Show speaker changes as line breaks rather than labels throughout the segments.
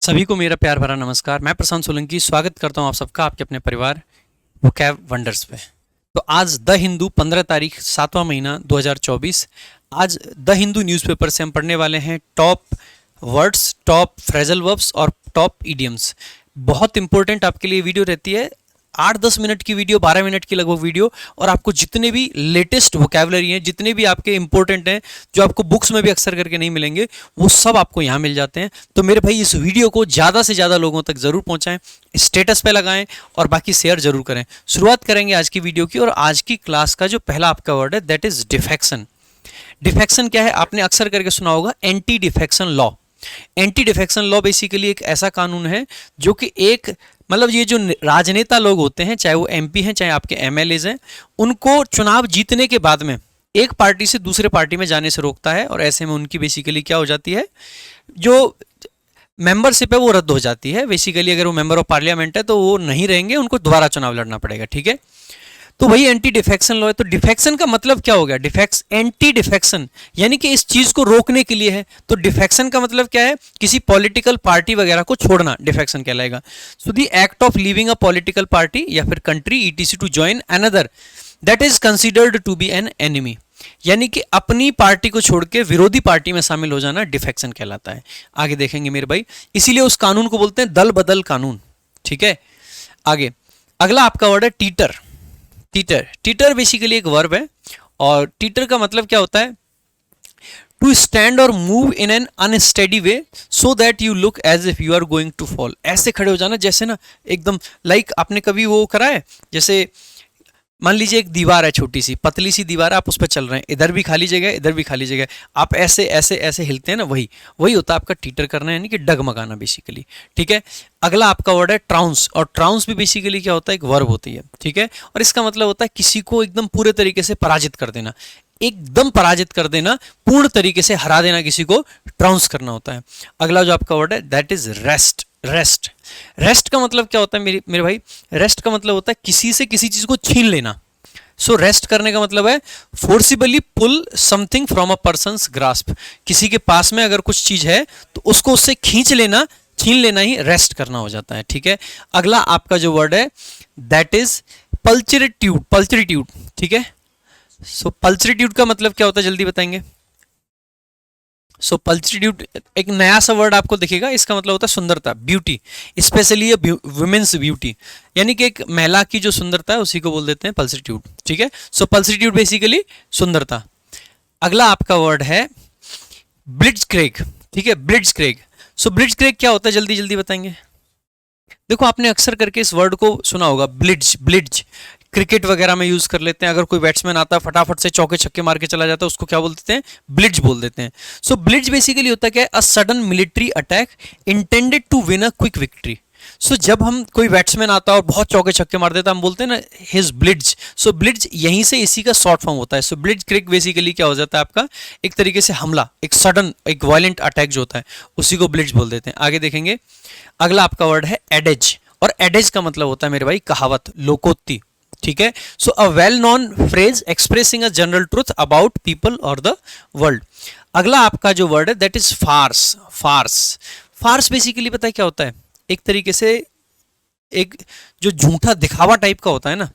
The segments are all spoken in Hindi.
सभी को मेरा प्यार भरा नमस्कार। मैं प्रशांत सोलंकी स्वागत करता हूं आप सबका आपके अपने परिवार वोकैब वंडर्स पे। तो आज द हिंदू 15 तारीख 7वां महीना 2024। आज द हिंदू न्यूज़पेपर से हम पढ़ने वाले हैं top words, top phrasal verbs और टॉप इडियम्स। बहुत इंपॉर्टेंट आपके लिए वीडियो रहती है। 8-10 मिनट की वीडियो, 12 मिनट की लगभग वीडियो, और आपको जितने भी लेटेस्ट वोकैबुलरी हैं, जितने भी आपके इंपॉर्टेंट हैं, जो आपको बुक्स में भी अक्सर करके नहीं मिलेंगे, वो सब आपको यहाँ मिल जाते हैं। तो मेरे भाई इस वीडियो को ज़्यादा से ज़्यादा लोगों तक ज़रूर पहुँचाएं, स्टेटस पे लगाएं और बाकी शेयर जरूर करें। शुरुआत करेंगे आज की वीडियो की, और आज की क्लास का जो पहला आपका वर्ड है दैट इज़ डिफेक्शन। डिफेक्शन क्या है? आपने अक्सर करके सुना होगा anti defection law. Anti defection law basically एक ऐसा कानून है जो कि एक मतलब ये जो राजनेता लोग होते हैं, चाहे वो एमपी हैं चाहे आपके एमएलएज हैं, उनको चुनाव जीतने के बाद में एक पार्टी से दूसरे पार्टी में जाने से रोकता है। और ऐसे में उनकी बेसिकली क्या हो जाती है, जो मेंबरशिप है वो रद्द हो जाती है। बेसिकली अगर वो मेंबर ऑफ पार्लियामेंट है तो वो नहीं रहेंगे, उनको दोबारा चुनाव लड़ना पड़ेगा। ठीक है, तो वही एंटी डिफेक्शन लॉ है। तो डिफेक्शन का मतलब क्या हो गया? एंटी डिफेक्शन यानी कि इस चीज को रोकने के लिए है। तो डिफेक्शन का मतलब क्या है? किसी पॉलिटिकल पार्टी वगैरह को छोड़ना डिफेक्शन कहलाएगा। So the act of leaving a political party या फिर country ETC to join another that is considered to be an enemy, यानी कि अपनी पार्टी को छोड़ के विरोधी पार्टी में शामिल हो जाना डिफेक्शन कहलाता है। आगे देखेंगे मेरे भाई, इसीलिए उस कानून को बोलते हैं दल बदल कानून। ठीक है, आगे अगला आपका वर्ड है टीटर। टीटर, टीटर बेसिकली एक वर्ब है, और टीटर का मतलब क्या होता है? To stand or move in an unsteady way so that you look as if you are going to fall. ऐसे खड़े हो जाना जैसे ना एकदम लाइक आपने कभी वो करा है, जैसे मान लीजिए एक दीवार है, छोटी सी पतली सी दीवार है, आप उस पर चल रहे हैं, इधर भी खाली जगह है इधर भी खाली जगह है, आप ऐसे ऐसे ऐसे हिलते हैं ना, वही वही होता है आपका टीटर करना, यानी कि डगमगाना बेसिकली। ठीक है, अगला आपका वर्ड है ट्राउंस, और ट्राउंस भी बेसिकली क्या होता है? एक वर्ब होती है। ठीक है, और इसका मतलब होता है किसी को एकदम पूरे तरीके से पराजित कर देना, एकदम पराजित कर देना, पूर्ण तरीके से हरा देना, किसी को ट्राउंस करना होता है। अगला जो आपका वर्ड है that is rest. Rest, rest का मतलब क्या होता है मेरे भाई? रेस्ट का मतलब होता है किसी से किसी चीज को छीन लेना। सो रेस्ट करने का मतलब है forcibly pull something from a person's grasp. किसी के पास में अगर कुछ चीज है तो उसको उससे खींच लेना, छीन लेना ही रेस्ट करना हो जाता है। ठीक है, अगला आपका जो वर्ड है दैट इज पल्चरिट्यूड। पल्चरिट्यूड, ठीक है, सो पल्चरिट्यूड का मतलब क्या होता है जल्दी बताएंगे? सो पल्चरिट्यूड एक नया सा वर्ड आपको दिखेगा, इसका मतलब होता है सुंदरता, ब्यूटी, स्पेशली वुमेन्स ब्यूटी, यानी कि एक महिला की जो सुंदरता है उसी को बोल देते हैं पल्चरिट्यूड। ठीक है, सो पल्चरिट्यूड बेसिकली सुंदरता। अगला आपका वर्ड है ब्लिट्जक्रेग। ठीक है, ब्लिट्जक्रेग। सो ब्लिट्जक्रेग क्या होता है जल्दी जल्दी बताएंगे? देखो आपने अक्सर करके इस वर्ड को सुना होगा, ब्लिट्ज। ब्लिट्ज क्रिकेट वगैरह में यूज कर लेते हैं, अगर कोई बैट्समैन आता है फटाफट से चौके छक्के मार के चला जाता है, उसको क्या बोल देते हैं? ब्लिट्ज बोल देते हैं। सो ब्लिट्ज बेसिकली होता क्या है? A sudden military attack intended to win a quick victory. So जब हम कोई बैट्समैन आता है और बहुत चौके छक्के मार देता है, हम बोलते हैं ना हिज ब्लिट्ज। सो ब्लिट्ज यहीं से इसी का शॉर्ट फॉर्म होता है। सो ब्लिट्ज क्रिक बेसिकली क्या हो जाता है आपका? एक तरीके से हमला, एक सडन, एक वायलेंट अटैक जो होता है उसी को ब्लिट्ज बोल देते हैं। आगे देखेंगे, अगला आपका वर्ड है एडेज, और एडेज का मतलब होता है मेरे भाई कहावत, लोकोक्ति। ठीक है, so a well known phrase expressing a general truth about people और द वर्ल्ड। अगला आपका जो वर्ड है that is farce. Farce, farce basically पता है क्या होता है? एक तरीके से एक जो झूठा दिखावा टाइप का होता है ना,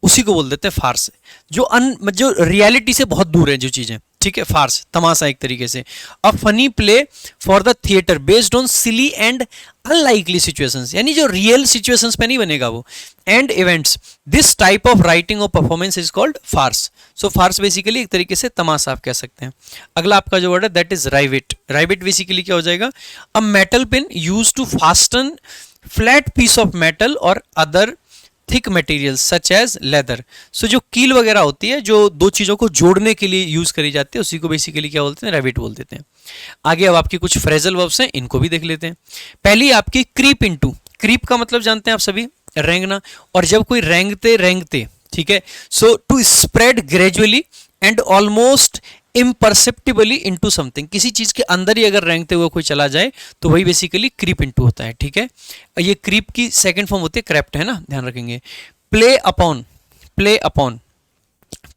उसी को बोल देते हैं फार्स। जो रियलिटी से बहुत दूर है जो चीजें। ठीक है, फार्स तमाशा एक तरीके से। A funny play for the theatre based on silly and unlikely situations, यानी जो रियल सिचुएशंस पे नहीं बनेगा वो, and events. This type of writing और performance is called farce. So farce basically एक तरीके से तमाशा आप कह सकते हैं। अगला आपका जो वर्ड है that is rivet. Rivet basically क्या हो जाएगा? A metal pin use to fasten flat piece of metal और other thick material such as leather. So जो कील वगैरह होती है जो दो चीज़ों को जोड़ने के लिए यूज करी जाती है, उसी को बेसिकली क्या बोलते हैं? रेविट बोल देते हैं। आगे अब आपकी कुछ फ्रेजल वर्ब्स हैं, इनको भी देख लेते हैं। पहली आपकी क्रीप इनटू। क्रीप का मतलब जानते हैं आप सभी? रेंगना। और जब कोई रेंगते रेंगते, ठीक है, so to spread gradually and almost imperceptibly into something, किसी चीज के अंदर ही अगर रेंगते हुए कोई चला जाए तो वही बेसिकली क्रीप इनटू होता है। ठीक है, ये क्रीप की सेकंड फॉर्म होती है क्रेप्ट, है ना, ध्यान रखेंगे। Play upon, play upon,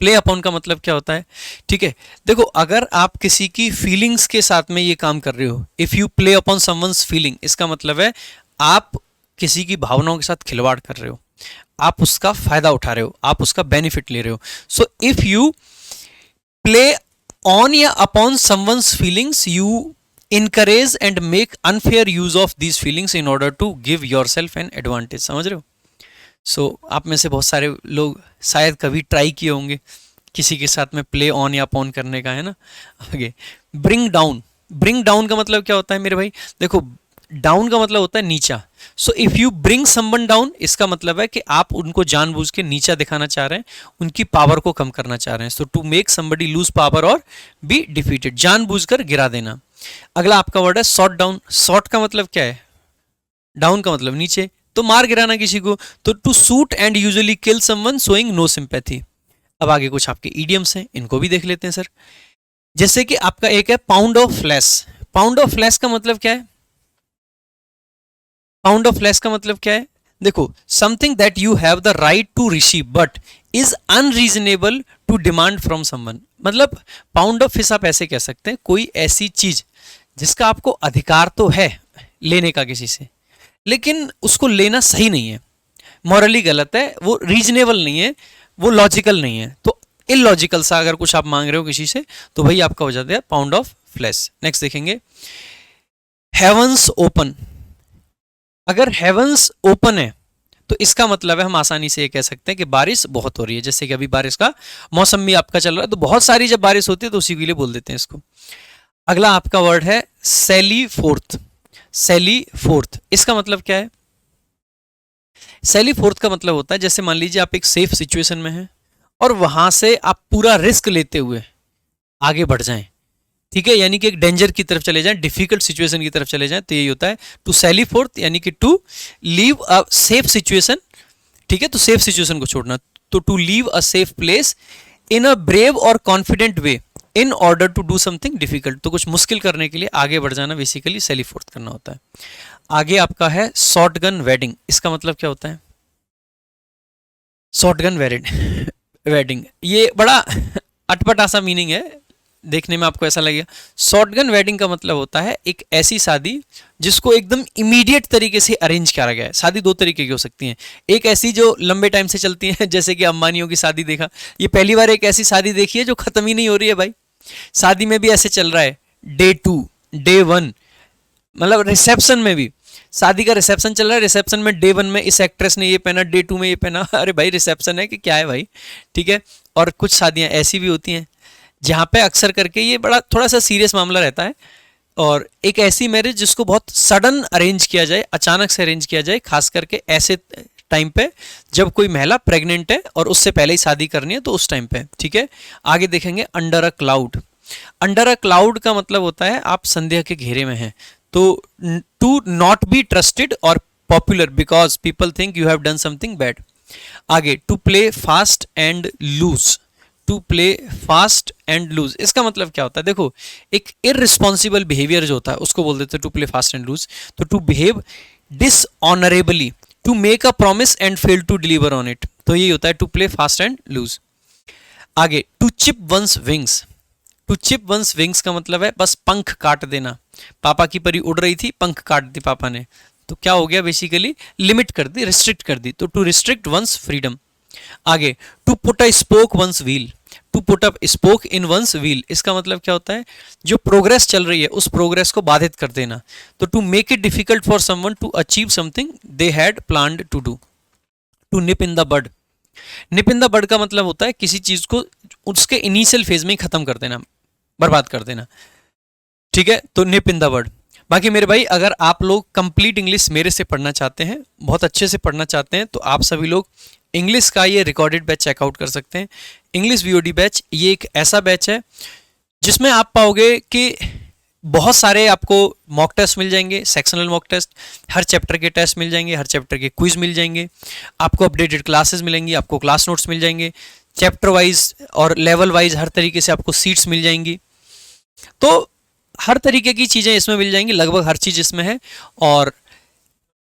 play upon का मतलब क्या होता है, ठीक है। देखो, अगर आप किसी की फीलिंग्स के साथ में ये काम कर रहे हो, if you play upon someone's feeling, इसका मतलब है आप किसी की भावनाओं के साथ खिलवाड़ कर रहे हो, आप उसका फायदा उठा रहे हो, आप उसका बेनिफिट ले रहे हो। So if you play on या upon someone's feelings, you encourage and make unfair use of these feelings in order to give yourself an advantage। समझ रहे हो? आप में से बहुत सारे लोग शायद कभी ट्राई किए होंगे किसी के साथ में प्ले ऑन या अपॉन करने का, है ना। आगे ब्रिंग डाउन, ब्रिंग डाउन का मतलब क्या होता है मेरे भाई, देखो डाउन का मतलब होता है नीचा। सो if you bring someone down, इसका मतलब है कि आप उनको जानबूझ के नीचा दिखाना चाह रहे हैं, उनकी पावर को कम करना चाह रहे हैं। So to make somebody lose power और बी डिफीटेड, जानबूझकर गिरा देना। अगला आपका वर्ड है शॉट डाउन। शॉट का मतलब क्या है, डाउन का मतलब नीचे, तो मार गिराना किसी को। तो to shoot and usually kill someone showing no sympathy. अब आगे कुछ आपके इडियम्स हैं, इनको भी देख लेते हैं सर। जैसे कि आपका एक है pound of flash. Pound of flash का मतलब क्या है, पाउंड ऑफ फ्लैश का मतलब क्या है, देखो something that you have the right to receive but is unreasonable to demand from someone. मतलब पाउंड ऑफ फिश आप ऐसे कह सकते हैं, कोई ऐसी चीज जिसका आपको अधिकार तो है लेने का किसी से, लेकिन उसको लेना सही नहीं है, मॉरली गलत है, वो रीजनेबल नहीं है, वो लॉजिकल नहीं है। तो इलॉजिकल सा अगर कुछ आप मांग रहे हो किसी से, तो भाई आपका हो जाता है पाउंड ऑफ फ्लैश। नेक्स्ट देखेंगे हेवंस ओपन। अगर हेवंस ओपन है तो इसका मतलब है, हम आसानी से ये कह सकते हैं कि बारिश बहुत हो रही है। जैसे कि अभी बारिश का मौसम भी आपका चल रहा है, तो बहुत सारी जब बारिश होती है तो उसी के लिए बोल देते हैं इसको। अगला आपका वर्ड है सैली फोर्थ। सैली फोर्थ, इसका मतलब क्या है, सैली फोर्थ का मतलब होता है, जैसे मान लीजिए आप एक सेफ सिचुएशन में हैं और वहां से आप पूरा रिस्क लेते हुए आगे बढ़ जाएं, ठीक है, यानी कि एक डेंजर की तरफ चले जाएं, डिफिकल्ट सिचुएशन की तरफ चले जाएं, तो यही होता है टू सैली फोर्थ, यानी कि to leave a safe situation, ठीक है, तो सेफ सिचुएशन को छोड़ना। तो to leave a safe place in a brave और confident way in order to do something difficult, तो कुछ मुश्किल करने के लिए आगे बढ़ जाना, बेसिकली सैली फोर्थ करना होता है। आगे आपका है शॉटगन वेडिंग। इसका मतलब क्या होता है, शॉटगन वेडिंग, ये बड़ा अटपटा सा मीनिंग है, देखने में आपको ऐसा लगेगा। शॉटगन वेडिंग का मतलब होता है एक ऐसी शादी जिसको एकदम इमीडिएट तरीके से अरेंज करा गया है। शादी दो तरीके की हो सकती हैं, एक ऐसी जो लंबे टाइम से चलती है, जैसे कि अंबानियों की शादी देखा, ये पहली बार एक ऐसी शादी देखी है जो खत्म ही नहीं हो रही है भाई। शादी में भी ऐसे चल रहा है, डे 2 डे 1, मतलब रिसेप्शन में भी, शादी का रिसेप्शन चल रहा है, रिसेप्शन में डे 1 में इस एक्ट्रेस ने ये पहना, डे 2 में ये पहना। अरे भाई रिसेप्शन है कि क्या है भाई, ठीक है। और कुछ शादियां ऐसी भी होती हैं जहाँ पे अक्सर करके ये बड़ा थोड़ा सा सीरियस मामला रहता है, और एक ऐसी मैरिज जिसको बहुत सडन अरेंज किया जाए, अचानक से अरेंज किया जाए, खास करके ऐसे टाइम पे जब कोई महिला प्रेग्नेंट है और उससे पहले ही शादी करनी है, तो उस टाइम पे, ठीक है। आगे देखेंगे under a cloud. Under a cloud का मतलब होता है आप संदेह के घेरे में हैं, तो टू नॉट बी ट्रस्टेड और popular because people think you have done something bad. आगे to play fast and loose. To play fast and loose, इसका मतलब क्या होता है, देखो एक इररिस्पॉन्सिबल बिहेवियर जो होता है उसको बोल देते हैं to play fast and loose. तो to behave dishonourably, to make a promise and fail to deliver on it, तो यही होता है to play fast and loose. आगे to chip one's wings. To chip one's wings का मतलब है बस पंख काट देना। पापा की परी उड़ रही थी, पंख काट दी पापा ने, तो क्या हो गया, बेसिकली लिमिट कर दी, रिस्ट्रिक्ट कर दी, तो टू रिस्ट्रिक्ट वंस फ्रीडम। आगे to put a spoke one's wheel. To put up spoke in one's wheel, इसका मतलब क्या होता है, जो प्रोग्रेस चल रही है उस प्रोग्रेस को बाधित कर देना। तो to make it difficult for someone to achieve something they had planned to do. To nip in the bud. Nip in the bud का मतलब होता है किसी चीज को उसके इनिशियल फेज में ही खत्म कर देना, बर्बाद कर देना, ठीक है, तो निप इन द बड। बाकी मेरे भाई अगर आप लोग कंप्लीट इंग्लिश मेरे से पढ़ना चाहते हैं, बहुत अच्छे से पढ़ना चाहते हैं, तो आप सभी लोग इंग्लिश का ये रिकॉर्डेड बैच चेकआउट कर सकते हैं। इंग्लिश वीओडी बैच ये एक ऐसा बैच है जिसमें आप पाओगे कि बहुत सारे आपको मॉक टेस्ट मिल जाएंगे, सेक्शनल मॉक टेस्ट, हर चैप्टर के टेस्ट मिल जाएंगे, हर चैप्टर के क्विज मिल जाएंगे, आपको अपडेटेड क्लासेस मिलेंगी, आपको क्लास नोट्स मिल जाएंगे, चैप्टर वाइज और लेवल वाइज हर तरीके से आपको सीट्स मिल जाएंगी। तो हर तरीके की चीज़ें इसमें मिल जाएंगी, लगभग हर चीज़ इसमें है। और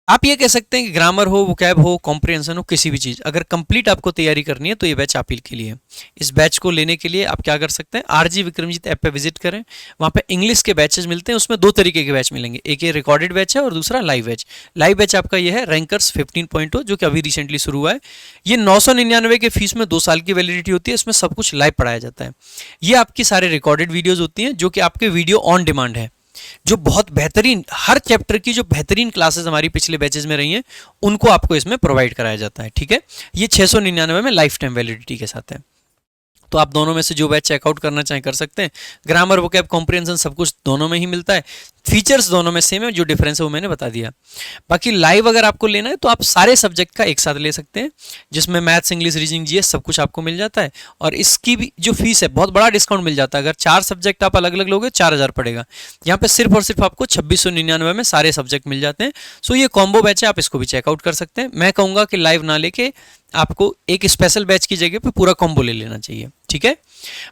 आप ये कह सकते हैं कि ग्रामर हो, वोकैब हो, कॉम्प्रिहेंशन हो, किसी भी चीज़ अगर कंप्लीट आपको तैयारी करनी है तो ये बैच आप ही के लिए है। इस बैच को लेने के लिए आप क्या कर सकते हैं, आरजी विक्रमजीत ऐप पे विजिट करें। वहाँ पे इंग्लिश के बैचेस मिलते हैं, उसमें दो तरीके के बैच मिलेंगे, एक ये रिकॉर्डेड बैच है और दूसरा लाइव बैच। लाइव बैच आपका ये है रैंकर्स 15.0 जो कि अभी रिसेंटली शुरू हुआ है। ये 999 के फीस में 2 साल की वैलिडिटी होती है, इसमें सब कुछ लाइव पढ़ाया जाता है। ये आपकी सारे रिकॉर्डेड वीडियोज़ होती हैं जो कि आपके वीडियो ऑन डिमांड है, जो बहुत बेहतरीन हर चैप्टर की जो बेहतरीन क्लासेस हमारी पिछले बैचेस में रही हैं उनको आपको इसमें प्रोवाइड कराया जाता है। ठीक है, ये 699 में लाइफ टाइम वैलिडिटी के साथ है। तो आप दोनों में से जो बैच चेकआउट करना चाहें कर सकते हैं। ग्रामर, वोकैब, कॉम्प्रिहेंशन सब कुछ दोनों में ही मिलता है। फीचर्स दोनों में सेम है, जो डिफरेंस है वो मैंने बता दिया। बाकी लाइव अगर आपको लेना है तो आप सारे सब्जेक्ट का एक साथ ले सकते हैं, जिसमें मैथ्स, इंग्लिश, रीजनिंग, जीएस सब कुछ आपको मिल जाता है। और इसकी भी जो फीस है बहुत बड़ा डिस्काउंट मिल जाता है। अगर 4 सब्जेक्ट आप अलग अलग लोगे 4000 पड़ेगा, यहाँ पे सिर्फ और सिर्फ आपको 2699 में सारे सब्जेक्ट मिल जाते हैं। सो ये कॉम्बो बैच है, आप इसको भी चेकआउट कर सकते हैं। मैं कहूँगा कि लाइव ना लेके आपको एक स्पेशल बैच की जगह पे पूरा कॉम्बो ले लेना चाहिए। ठीक है,